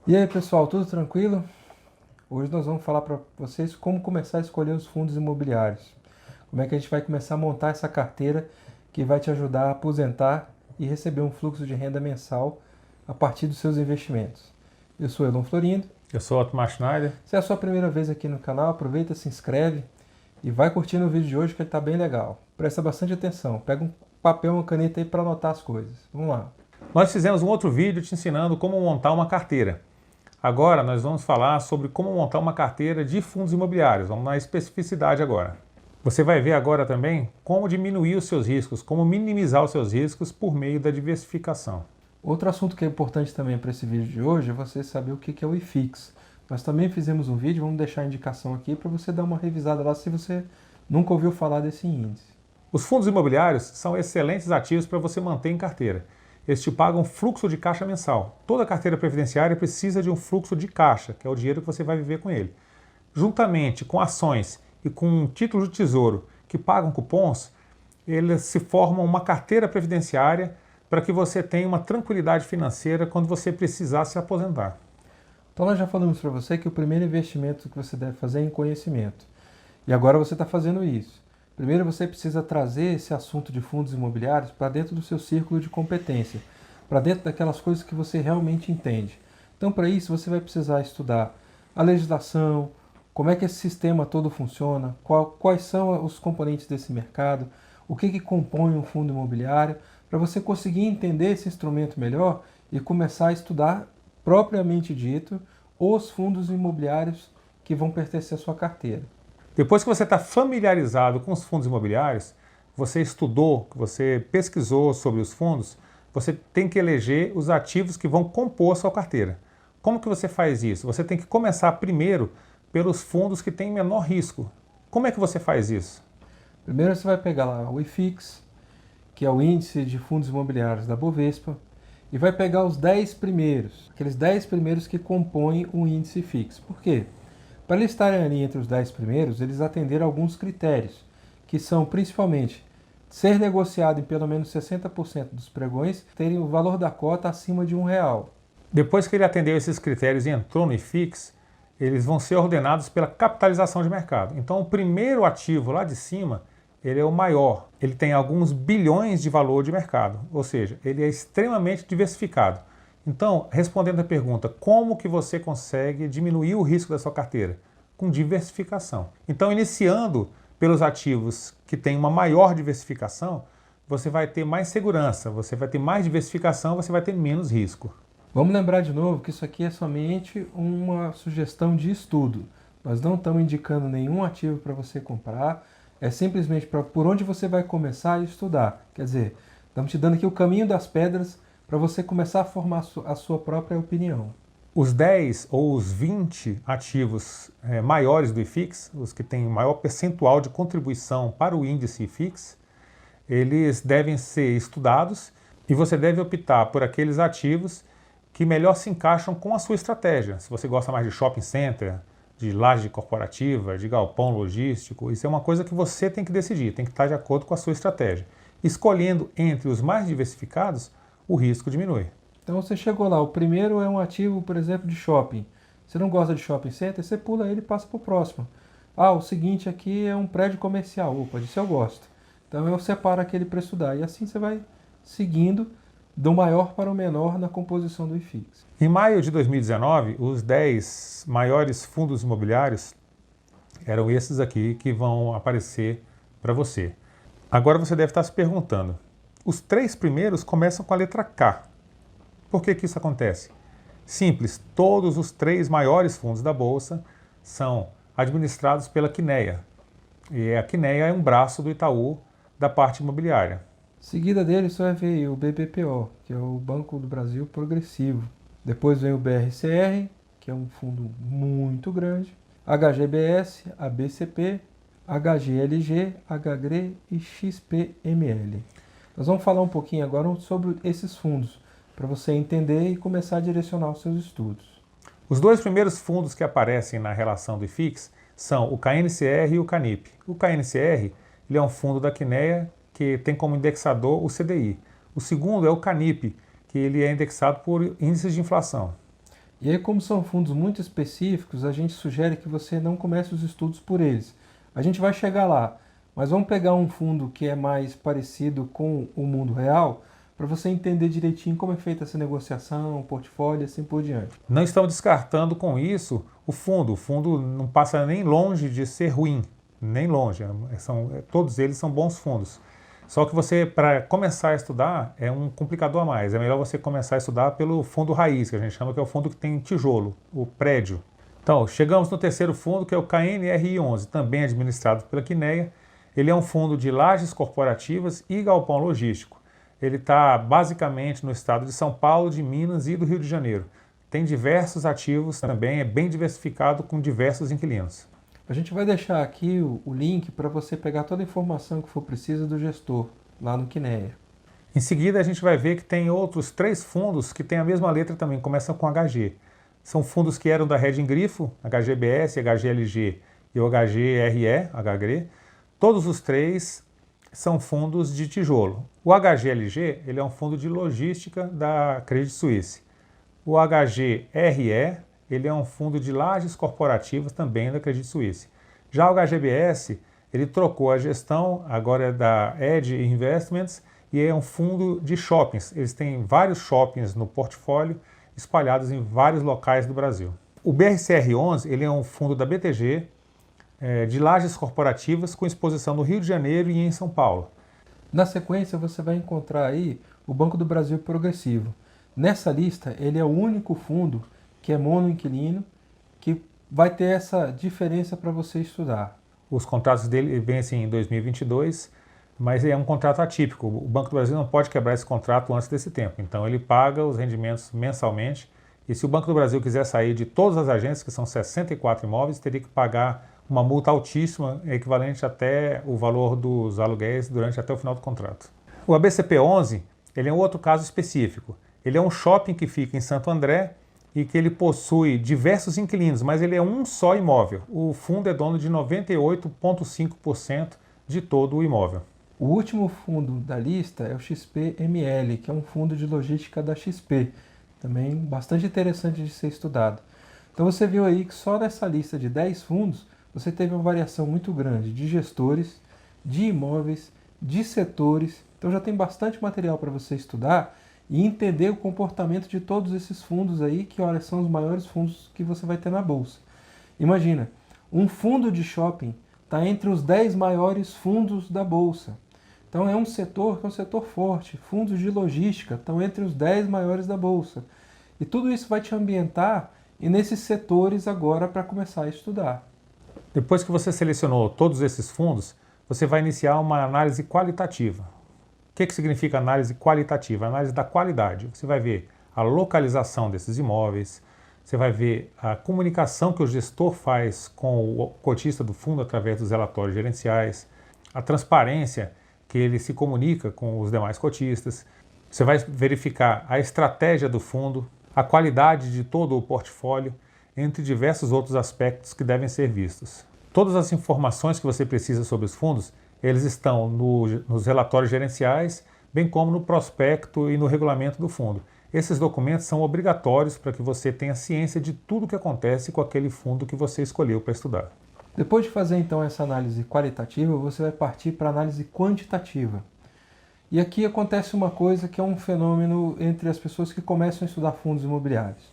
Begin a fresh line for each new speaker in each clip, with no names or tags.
E aí pessoal, tudo tranquilo? Hoje nós vamos falar para vocês como começar a escolher os fundos imobiliários. Como é que a gente vai começar a montar essa carteira que vai te ajudar a aposentar e receber um fluxo de renda mensal a partir dos seus investimentos. Eu sou Elon Florindo.
Eu sou o Otmar Schneider.
Se é a sua primeira vez aqui no canal, aproveita, se inscreve e vai curtindo o vídeo de hoje que ele está bem legal. Presta bastante atenção, pega um papel e uma caneta aí para anotar as coisas. Vamos lá.
Nós fizemos um outro vídeo te ensinando como montar uma carteira. Agora nós vamos falar sobre como montar uma carteira de fundos imobiliários. Vamos na especificidade agora. Você vai ver agora também como diminuir os seus riscos, como minimizar os seus riscos por meio da diversificação.
Outro assunto que é importante também para esse vídeo de hoje é você saber o que é o IFIX. Nós também fizemos um vídeo, vamos deixar a indicação aqui para você dar uma revisada lá se você nunca ouviu falar desse índice.
Os fundos imobiliários são excelentes ativos para você manter em carteira. Eles te pagam fluxo de caixa mensal. Toda carteira previdenciária precisa de um fluxo de caixa, que é o dinheiro que você vai viver com ele. Juntamente com ações e com títulos de tesouro que pagam cupons, eles se formam uma carteira previdenciária para que você tenha uma tranquilidade financeira quando você precisar se aposentar.
Então nós já falamos para você que o primeiro investimento que você deve fazer é em conhecimento. E agora você está fazendo isso. Primeiro você precisa trazer esse assunto de fundos imobiliários para dentro do seu círculo de competência, para dentro daquelas coisas que você realmente entende. Então para isso você vai precisar estudar a legislação, como é que esse sistema todo funciona, quais são os componentes desse mercado, o que compõe um fundo imobiliário, para você conseguir entender esse instrumento melhor e começar a estudar, propriamente dito, os fundos imobiliários que vão pertencer à sua carteira.
Depois que você está familiarizado com os fundos imobiliários, você estudou, você pesquisou sobre os fundos, você tem que eleger os ativos que vão compor a sua carteira. Como que você faz isso? Você tem que começar primeiro pelos fundos que têm menor risco. Como é que você faz isso?
Primeiro você vai pegar lá o IFIX, que é o índice de fundos imobiliários da Bovespa, e vai pegar os 10 primeiros, aqueles 10 primeiros que compõem o índice IFIX. Por quê? Para eles estarem ali entre os 10 primeiros, eles atenderam a alguns critérios, que são principalmente ser negociado em pelo menos 60% dos pregões, terem o valor da cota acima de R$ 1.
Depois que ele atendeu esses critérios e entrou no IFIX, eles vão ser ordenados pela capitalização de mercado. Então o primeiro ativo lá de cima, ele é o maior. Ele tem alguns bilhões de valor de mercado, ou seja, ele é extremamente diversificado. Então, respondendo à pergunta, como que você consegue diminuir o risco da sua carteira? Com diversificação. Então, iniciando pelos ativos que têm uma maior diversificação, você vai ter mais segurança, você vai ter mais diversificação, você vai ter menos risco.
Vamos lembrar de novo que isso aqui é somente uma sugestão de estudo. Nós não estamos indicando nenhum ativo para você comprar, é simplesmente por onde você vai começar a estudar. Quer dizer, estamos te dando aqui o caminho das pedras para você começar a formar a sua própria opinião.
Os 10 ou os 20 ativos maiores do IFIX, os que têm maior percentual de contribuição para o índice IFIX, eles devem ser estudados e você deve optar por aqueles ativos que melhor se encaixam com a sua estratégia. Se você gosta mais de shopping center, de laje corporativa, de galpão logístico, isso é uma coisa que você tem que decidir, tem que estar de acordo com a sua estratégia. Escolhendo entre os mais diversificados, o risco diminui.
Então você chegou lá, o primeiro é um ativo, por exemplo, de shopping. Você não gosta de shopping center, você pula ele e passa para o próximo. Ah, o seguinte aqui é um prédio comercial. Opa, disso eu gosto. Então eu separo aquele para estudar. E assim você vai seguindo do maior para o menor na composição do IFIX.
Em maio de 2019, os 10 maiores fundos imobiliários eram esses aqui que vão aparecer para você. Agora você deve estar se perguntando, os 3 primeiros começam com a letra K. Por que isso acontece? Simples, todos os 3 maiores fundos da Bolsa são administrados pela Quineia. E a Quineia é um braço do Itaú da parte imobiliária.
Seguida dele só vai ver o BBPO, que é o Banco do Brasil Progressivo. Depois vem o BRCR, que é um fundo muito grande, HGBS, ABCP, HGLG, HGRE e XPML. Nós vamos falar um pouquinho agora sobre esses fundos, para você entender e começar a direcionar os seus estudos.
Os 2 primeiros fundos que aparecem na relação do IFIX são o KNCR e o CANIP. O KNCR ele é um fundo da Quineia que tem como indexador o CDI. O segundo é o CANIP, que ele é indexado por índices de inflação.
E aí, como são fundos muito específicos, a gente sugere que você não comece os estudos por eles. A gente vai chegar lá, mas vamos pegar um fundo que é mais parecido com o mundo real, para você entender direitinho como é feita essa negociação, o portfólio e assim por diante.
Não estamos descartando com isso o fundo. O fundo não passa nem longe de ser ruim, nem longe. Todos eles são bons fundos. Só que você, para começar a estudar, é um complicador a mais. É melhor você começar a estudar pelo fundo raiz, que a gente chama, que é o fundo que tem tijolo, o prédio. Então, chegamos no terceiro fundo, que é o KNRI11, também administrado pela Quineia. Ele é um fundo de lajes corporativas e galpão logístico. Ele está basicamente no estado de São Paulo, de Minas e do Rio de Janeiro. Tem diversos ativos também, é bem diversificado com diversos inquilinos.
A gente vai deixar aqui o link para você pegar toda a informação que for preciso do gestor, lá no Quineia.
Em seguida, a gente vai ver que tem outros 3 fundos que têm a mesma letra também, começam com HG. São fundos que eram da Rede Grifo, HGBS, HGLG e o HGRE, HGRE. Todos os 3 são fundos de tijolo. O HGLG ele é um fundo de logística da Credit Suisse. O HGRE ele é um fundo de lajes corporativas também da Credit Suisse. Já o HGBS ele trocou a gestão, agora é da Edge Investments e é um fundo de shoppings. Eles têm vários shoppings no portfólio espalhados em vários locais do Brasil. O BRCR11 ele é um fundo da BTG, de lajes corporativas com exposição no Rio de Janeiro e em São Paulo.
Na sequência, você vai encontrar aí o Banco do Brasil Progressivo. Nessa lista, ele é o único fundo que é monoinquilino, que vai ter essa diferença para você estudar.
Os contratos dele vencem em 2022, mas é um contrato atípico. O Banco do Brasil não pode quebrar esse contrato antes desse tempo, então ele paga os rendimentos mensalmente. E se o Banco do Brasil quiser sair de todas as agências, que são 64 imóveis, teria que pagar uma multa altíssima, equivalente até o valor dos aluguéis durante até o final do contrato. O ABCP11 ele é um outro caso específico. Ele é um shopping que fica em Santo André e que ele possui diversos inquilinos, mas ele é um só imóvel. O fundo é dono de 98,5% de todo o imóvel.
O último fundo da lista é o XPML, que é um fundo de logística da XP, também bastante interessante de ser estudado. Então você viu aí que só nessa lista de 10 fundos, você teve uma variação muito grande de gestores, de imóveis, de setores. Então já tem bastante material para você estudar e entender o comportamento de todos esses fundos aí, que olha, são os maiores fundos que você vai ter na bolsa. Imagina, um fundo de shopping está entre os 10 maiores fundos da bolsa. Então é um setor que é um setor forte. Fundos de logística estão entre os 10 maiores da bolsa. E tudo isso vai te ambientar e nesses setores agora para começar a estudar.
Depois que você selecionou todos esses fundos, você vai iniciar uma análise qualitativa. O que significa análise qualitativa? Análise da qualidade. Você vai ver a localização desses imóveis, você vai ver a comunicação que o gestor faz com o cotista do fundo através dos relatórios gerenciais, a transparência que ele se comunica com os demais cotistas. Você vai verificar a estratégia do fundo, a qualidade de todo o portfólio, entre diversos outros aspectos que devem ser vistos. Todas as informações que você precisa sobre os fundos, eles estão nos relatórios gerenciais, bem como no prospecto e no regulamento do fundo. Esses documentos são obrigatórios para que você tenha ciência de tudo o que acontece com aquele fundo que você escolheu para estudar.
Depois de fazer então essa análise qualitativa, você vai partir para a análise quantitativa. E aqui acontece uma coisa que é um fenômeno entre as pessoas que começam a estudar fundos imobiliários,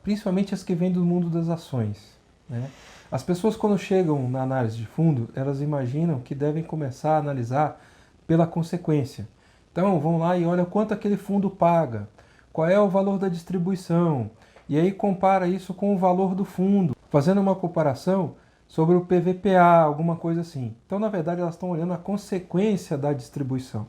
principalmente as que vêm do mundo das ações, né? As pessoas, quando chegam na análise de fundo, elas imaginam que devem começar a analisar pela consequência. Então, vão lá e olham quanto aquele fundo paga, qual é o valor da distribuição, e aí compara isso com o valor do fundo, fazendo uma comparação sobre o PVPA, alguma coisa assim. Então, na verdade, elas estão olhando a consequência da distribuição.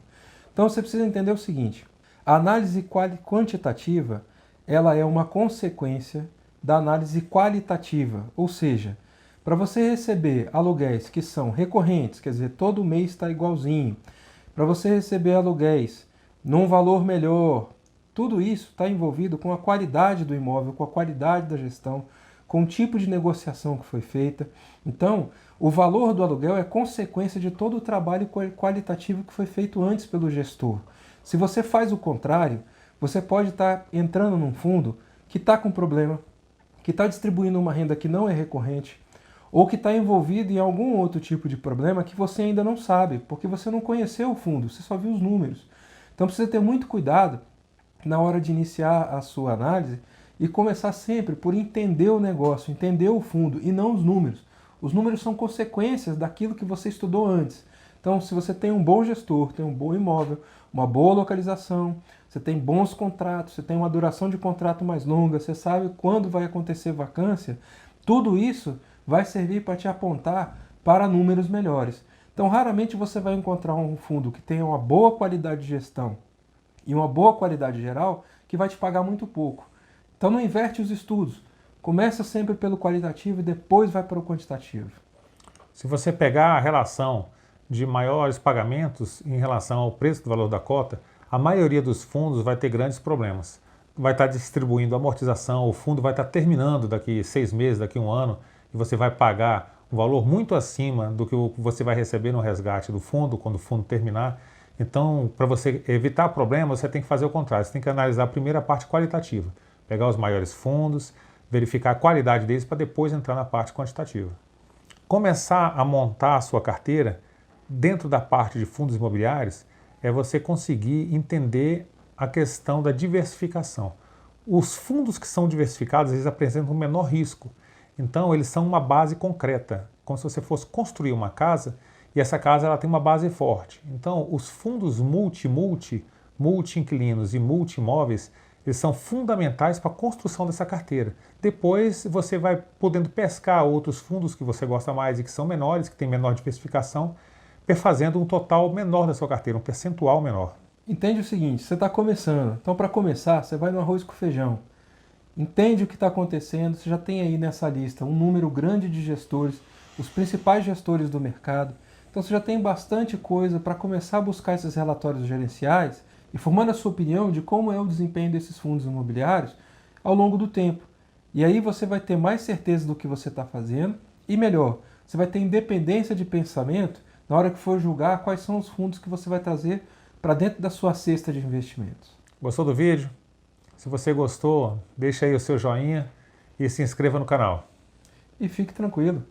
Então, você precisa entender o seguinte: a análise quantitativa ela é uma consequência da análise qualitativa, ou seja, para você receber aluguéis que são recorrentes, quer dizer, todo mês está igualzinho, para você receber aluguéis num valor melhor, tudo isso está envolvido com a qualidade do imóvel, com a qualidade da gestão, com o tipo de negociação que foi feita. Então, o valor do aluguel é consequência de todo o trabalho qualitativo que foi feito antes pelo gestor. Se você faz o contrário, você pode estar entrando num fundo que está com problema, que está distribuindo uma renda que não é recorrente, ou que está envolvido em algum outro tipo de problema que você ainda não sabe, porque você não conheceu o fundo, você só viu os números. Então precisa ter muito cuidado na hora de iniciar a sua análise e começar sempre por entender o negócio, entender o fundo e não os números. Os números são consequências daquilo que você estudou antes. Então, se você tem um bom gestor, tem um bom imóvel, uma boa localização, você tem bons contratos, você tem uma duração de contrato mais longa, você sabe quando vai acontecer vacância, tudo isso vai servir para te apontar para números melhores. Então, raramente você vai encontrar um fundo que tenha uma boa qualidade de gestão e uma boa qualidade geral que vai te pagar muito pouco. Então, não inverte os estudos. Começa sempre pelo qualitativo e depois vai para o quantitativo.
Se você pegar a relação de maiores pagamentos em relação ao preço do valor da cota, a maioria dos fundos vai ter grandes problemas. Vai estar distribuindo amortização, o fundo vai estar terminando daqui 6 meses, daqui 1 ano, e você vai pagar um valor muito acima do que você vai receber no resgate do fundo, quando o fundo terminar. Então, para você evitar problemas, você tem que fazer o contrário. Você tem que analisar primeiro a parte qualitativa, pegar os maiores fundos, verificar a qualidade deles para depois entrar na parte quantitativa. Começar a montar a sua carteira dentro da parte de fundos imobiliários é você conseguir entender a questão da diversificação. Os fundos que são diversificados, eles apresentam um menor risco. Então, eles são uma base concreta, como se você fosse construir uma casa e essa casa ela tem uma base forte. Então, os fundos multi-inquilinos e multi-imóveis, eles são fundamentais para a construção dessa carteira. Depois, você vai podendo pescar outros fundos que você gosta mais e que são menores, que têm menor diversificação, fazendo um total menor da sua carteira, um percentual menor.
Entende o seguinte, você está começando, então para começar, você vai no arroz com feijão. Entende o que está acontecendo, você já tem aí nessa lista um número grande de gestores, os principais gestores do mercado. Então você já tem bastante coisa para começar a buscar esses relatórios gerenciais e formando a sua opinião de como é o desempenho desses fundos imobiliários ao longo do tempo. E aí você vai ter mais certeza do que você está fazendo e melhor, você vai ter independência de pensamento na hora que for julgar quais são os fundos que você vai trazer para dentro da sua cesta de investimentos.
Gostou do vídeo? Se você gostou, deixa aí o seu joinha e se inscreva no canal.
E fique tranquilo.